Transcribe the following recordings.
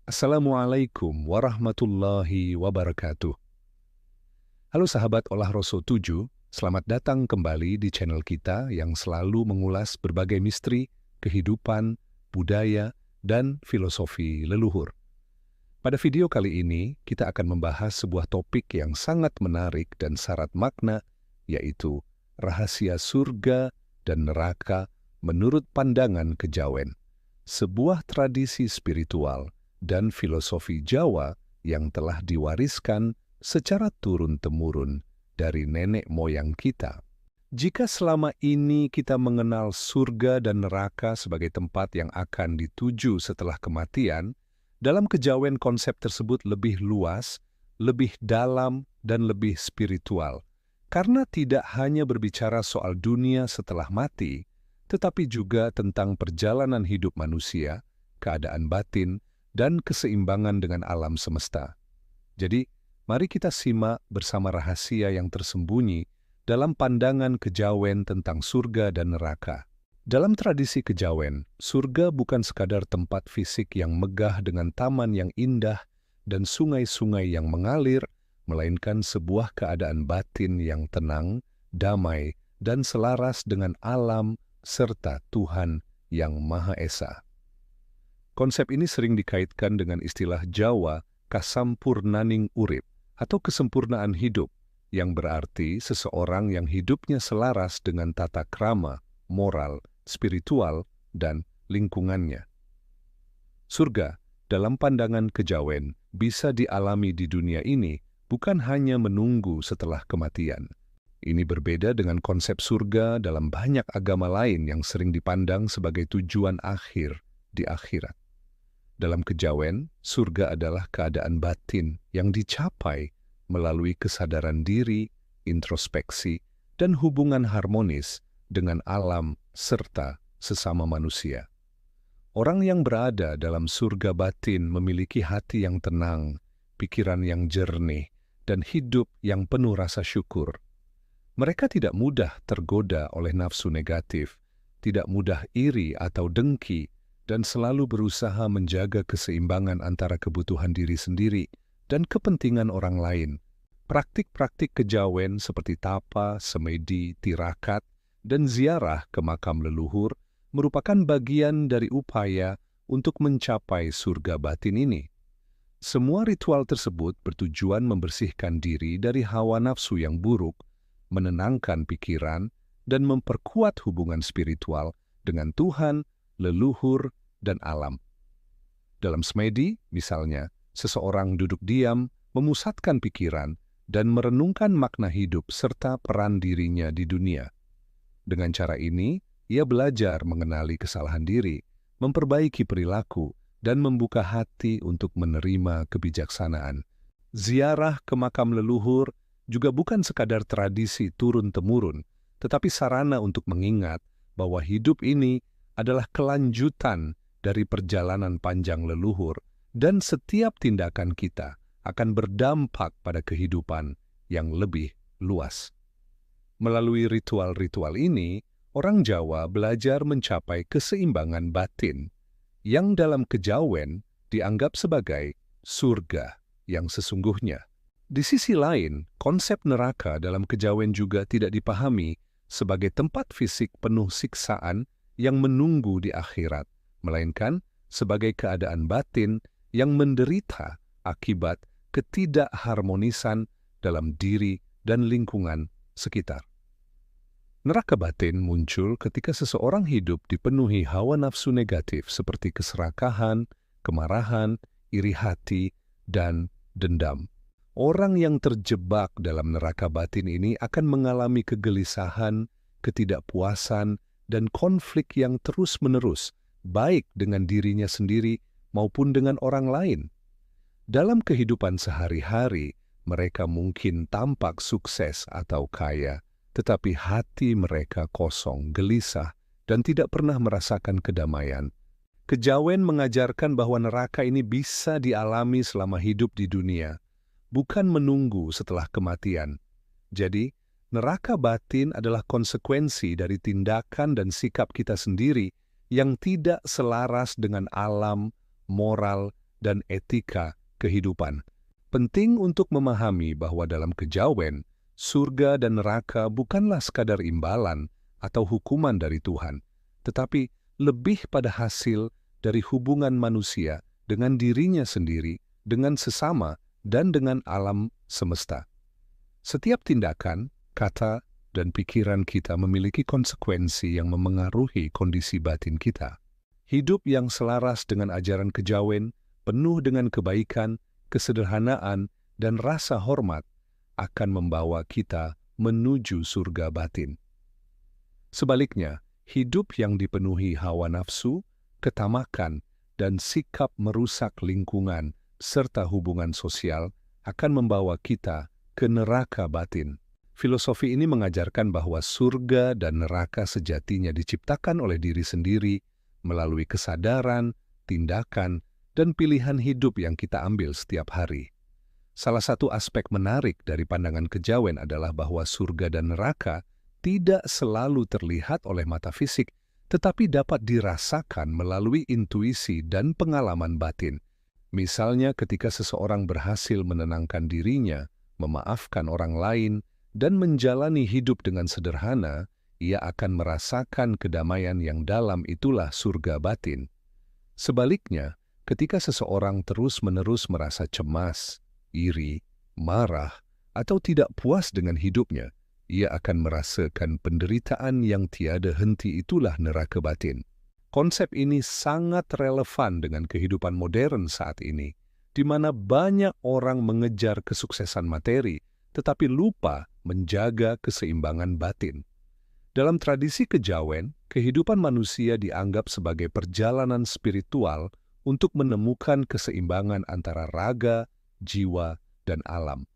Assalamualaikum warahmatullahi wabarakatuh. Halo sahabat Olah Roso 7, selamat datang kembali di channel kita yang selalu mengulas berbagai misteri, kehidupan, budaya, dan filosofi leluhur. Pada video kali ini, kita akan membahas sebuah topik yang sangat menarik dan syarat makna, yaitu rahasia surga dan neraka menurut pandangan kejawen, sebuah tradisi spiritual dan filosofi Jawa yang telah diwariskan secara turun-temurun dari nenek moyang kita. Jika selama ini kita mengenal surga dan neraka sebagai tempat yang akan dituju setelah kematian, dalam kejawen konsep tersebut lebih luas, lebih dalam, dan lebih spiritual. Karena tidak hanya berbicara soal dunia setelah mati, tetapi juga tentang perjalanan hidup manusia, keadaan batin, dan keseimbangan dengan alam semesta. Jadi, mari kita simak bersama rahasia yang tersembunyi dalam pandangan kejawen tentang surga dan neraka. Dalam tradisi kejawen, surga bukan sekadar tempat fisik yang megah dengan taman yang indah dan sungai-sungai yang mengalir, melainkan sebuah keadaan batin yang tenang, damai, dan selaras dengan alam serta Tuhan yang Maha Esa. Konsep ini sering dikaitkan dengan istilah Jawa kasampurnaning urip atau kesempurnaan hidup, yang berarti seseorang yang hidupnya selaras dengan tata krama, moral, spiritual, dan lingkungannya. Surga, dalam pandangan kejawen, bisa dialami di dunia ini bukan hanya menunggu setelah kematian. Ini berbeda dengan konsep surga dalam banyak agama lain yang sering dipandang sebagai tujuan akhir di akhirat. Dalam kejawen, surga adalah keadaan batin yang dicapai melalui kesadaran diri, introspeksi, dan hubungan harmonis dengan alam serta sesama manusia. Orang yang berada dalam surga batin memiliki hati yang tenang, pikiran yang jernih, dan hidup yang penuh rasa syukur. Mereka tidak mudah tergoda oleh nafsu negatif, tidak mudah iri atau dengki, dan selalu berusaha menjaga keseimbangan antara kebutuhan diri sendiri dan kepentingan orang lain. Praktik-praktik kejawen seperti tapa, semedi, tirakat, dan ziarah ke makam leluhur merupakan bagian dari upaya untuk mencapai surga batin ini. Semua ritual tersebut bertujuan membersihkan diri dari hawa nafsu yang buruk, menenangkan pikiran, dan memperkuat hubungan spiritual dengan Tuhan, leluhur, dan alam. Dalam semedi, misalnya, seseorang duduk diam, memusatkan pikiran, dan merenungkan makna hidup serta peran dirinya di dunia. Dengan cara ini, ia belajar mengenali kesalahan diri, memperbaiki perilaku, dan membuka hati untuk menerima kebijaksanaan. Ziarah ke makam leluhur juga bukan sekadar tradisi turun-temurun, tetapi sarana untuk mengingat bahwa hidup ini adalah kelanjutan dari perjalanan panjang leluhur, dan setiap tindakan kita akan berdampak pada kehidupan yang lebih luas. Melalui ritual-ritual ini, orang Jawa belajar mencapai keseimbangan batin, yang dalam kejawen dianggap sebagai surga yang sesungguhnya. Di sisi lain, konsep neraka dalam kejawen juga tidak dipahami sebagai tempat fisik penuh siksaan yang menunggu di akhirat, melainkan sebagai keadaan batin yang menderita akibat ketidakharmonisan dalam diri dan lingkungan sekitar. Neraka batin muncul ketika seseorang hidup dipenuhi hawa nafsu negatif seperti keserakahan, kemarahan, iri hati, dan dendam. Orang yang terjebak dalam neraka batin ini akan mengalami kegelisahan, ketidakpuasan, dan konflik yang terus-menerus, baik dengan dirinya sendiri maupun dengan orang lain. Dalam kehidupan sehari-hari, mereka mungkin tampak sukses atau kaya, tetapi hati mereka kosong, gelisah, dan tidak pernah merasakan kedamaian. Kejawen mengajarkan bahwa neraka ini bisa dialami selama hidup di dunia, bukan menunggu setelah kematian. Jadi, neraka batin adalah konsekuensi dari tindakan dan sikap kita sendiri yang tidak selaras dengan alam, moral, dan etika kehidupan. Penting untuk memahami bahwa dalam kejawen, surga dan neraka bukanlah sekadar imbalan atau hukuman dari Tuhan, tetapi lebih pada hasil dari hubungan manusia dengan dirinya sendiri, dengan sesama, dan dengan alam semesta. Setiap tindakan, kata, dan pikiran kita memiliki konsekuensi yang memengaruhi kondisi batin kita. Hidup yang selaras dengan ajaran kejawen, penuh dengan kebaikan, kesederhanaan, dan rasa hormat akan membawa kita menuju surga batin. Sebaliknya, hidup yang dipenuhi hawa nafsu, ketamakan, dan sikap merusak lingkungan serta hubungan sosial akan membawa kita ke neraka batin. Filosofi ini mengajarkan bahwa surga dan neraka sejatinya diciptakan oleh diri sendiri melalui kesadaran, tindakan, dan pilihan hidup yang kita ambil setiap hari. Salah satu aspek menarik dari pandangan kejawen adalah bahwa surga dan neraka tidak selalu terlihat oleh mata fisik, tetapi dapat dirasakan melalui intuisi dan pengalaman batin. Misalnya ketika seseorang berhasil menenangkan dirinya, memaafkan orang lain, dan menjalani hidup dengan sederhana, ia akan merasakan kedamaian yang dalam, itulah surga batin. Sebaliknya, ketika seseorang terus-menerus merasa cemas, iri, marah, atau tidak puas dengan hidupnya, ia akan merasakan penderitaan yang tiada henti, itulah neraka batin. Konsep ini sangat relevan dengan kehidupan modern saat ini, di mana banyak orang mengejar kesuksesan materi, tetapi lupa menjaga keseimbangan batin. Dalam tradisi kejawen, kehidupan manusia dianggap sebagai perjalanan spiritual untuk menemukan keseimbangan antara raga, jiwa, dan alam.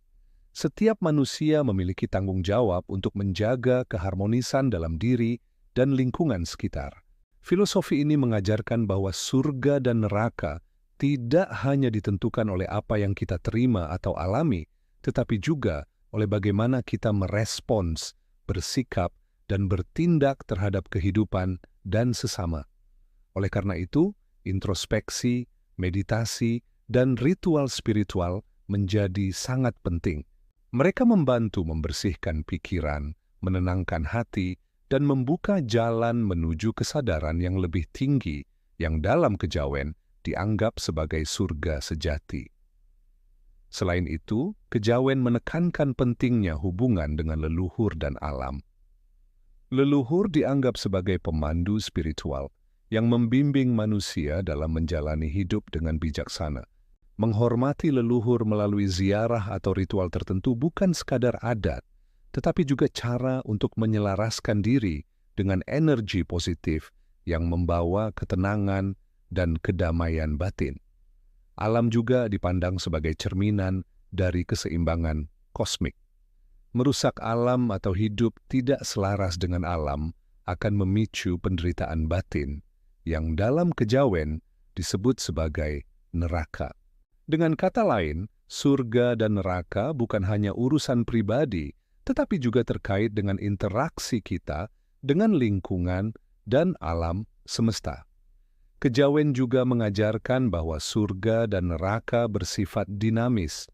Setiap manusia memiliki tanggung jawab untuk menjaga keharmonisan dalam diri dan lingkungan sekitar. Filosofi ini mengajarkan bahwa surga dan neraka tidak hanya ditentukan oleh apa yang kita terima atau alami, tetapi juga oleh bagaimana kita merespons, bersikap, dan bertindak terhadap kehidupan dan sesama. Oleh karena itu, introspeksi, meditasi, dan ritual spiritual menjadi sangat penting. Mereka membantu membersihkan pikiran, menenangkan hati, dan membuka jalan menuju kesadaran yang lebih tinggi yang dalam kejawen dianggap sebagai surga sejati. Selain itu, kejawen menekankan pentingnya hubungan dengan leluhur dan alam. Leluhur dianggap sebagai pemandu spiritual yang membimbing manusia dalam menjalani hidup dengan bijaksana. Menghormati leluhur melalui ziarah atau ritual tertentu bukan sekadar adat, tetapi juga cara untuk menyelaraskan diri dengan energi positif yang membawa ketenangan dan kedamaian batin. Alam juga dipandang sebagai cerminan dari keseimbangan kosmik. Merusak alam atau hidup tidak selaras dengan alam akan memicu penderitaan batin yang dalam kejawen disebut sebagai neraka. Dengan kata lain, surga dan neraka bukan hanya urusan pribadi, tetapi juga terkait dengan interaksi kita dengan lingkungan dan alam semesta. Kejawen juga mengajarkan bahwa surga dan neraka bersifat dinamis.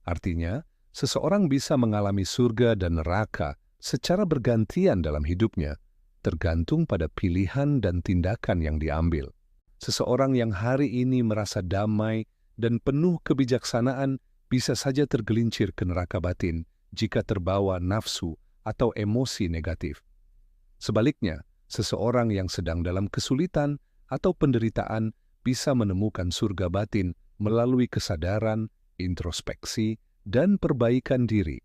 Artinya, seseorang bisa mengalami surga dan neraka secara bergantian dalam hidupnya, tergantung pada pilihan dan tindakan yang diambil. Seseorang yang hari ini merasa damai dan penuh kebijaksanaan bisa saja tergelincir ke neraka batin jika terbawa nafsu atau emosi negatif. Sebaliknya, seseorang yang sedang dalam kesulitan atau penderitaan bisa menemukan surga batin melalui kesadaran, introspeksi, dan perbaikan diri.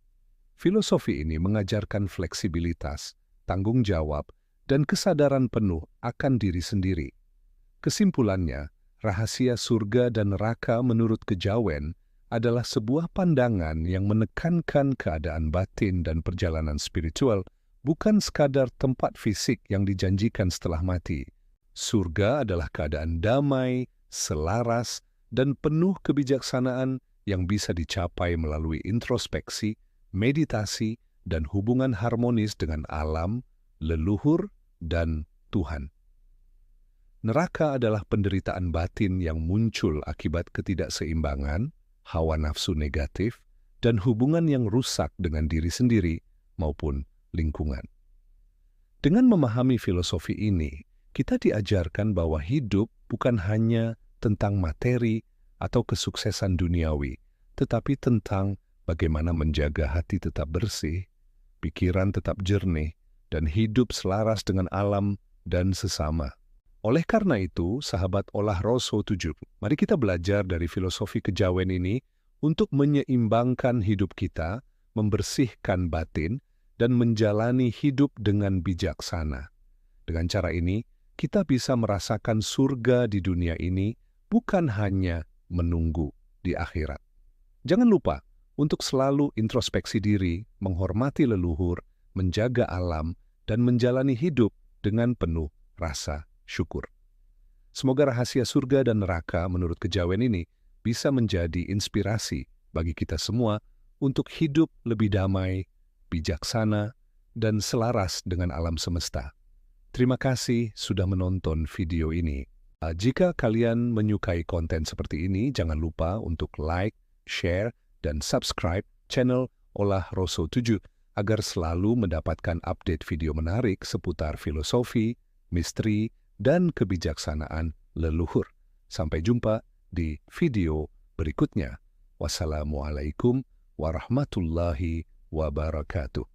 Filosofi ini mengajarkan fleksibilitas, tanggung jawab, dan kesadaran penuh akan diri sendiri. Kesimpulannya, rahasia surga dan neraka menurut kejawen adalah sebuah pandangan yang menekankan keadaan batin dan perjalanan spiritual, bukan sekadar tempat fisik yang dijanjikan setelah mati. Surga adalah keadaan damai, selaras, dan penuh kebijaksanaan yang bisa dicapai melalui introspeksi, meditasi, dan hubungan harmonis dengan alam, leluhur, dan Tuhan. Neraka adalah penderitaan batin yang muncul akibat ketidakseimbangan, hawa nafsu negatif, dan hubungan yang rusak dengan diri sendiri maupun lingkungan. Dengan memahami filosofi ini, kita diajarkan bahwa hidup bukan hanya tentang materi atau kesuksesan duniawi, tetapi tentang bagaimana menjaga hati tetap bersih, pikiran tetap jernih, dan hidup selaras dengan alam dan sesama. Oleh karena itu, sahabat Olah Roso 7, mari kita belajar dari filosofi kejawen ini untuk menyeimbangkan hidup kita, membersihkan batin, dan menjalani hidup dengan bijaksana. Dengan cara ini, kita bisa merasakan surga di dunia ini, bukan hanya menunggu di akhirat. Jangan lupa untuk selalu introspeksi diri, menghormati leluhur, menjaga alam, dan menjalani hidup dengan penuh rasa syukur. Semoga rahasia surga dan neraka menurut kejawen ini bisa menjadi inspirasi bagi kita semua untuk hidup lebih damai, bijaksana, dan selaras dengan alam semesta. Terima kasih sudah menonton video ini. Jika kalian menyukai konten seperti ini, jangan lupa untuk like, share, dan subscribe channel Olah Roso 7 agar selalu mendapatkan update video menarik seputar filosofi, misteri, dan kebijaksanaan leluhur. Sampai jumpa di video berikutnya. Wassalamualaikum warahmatullahi wabarakatuh.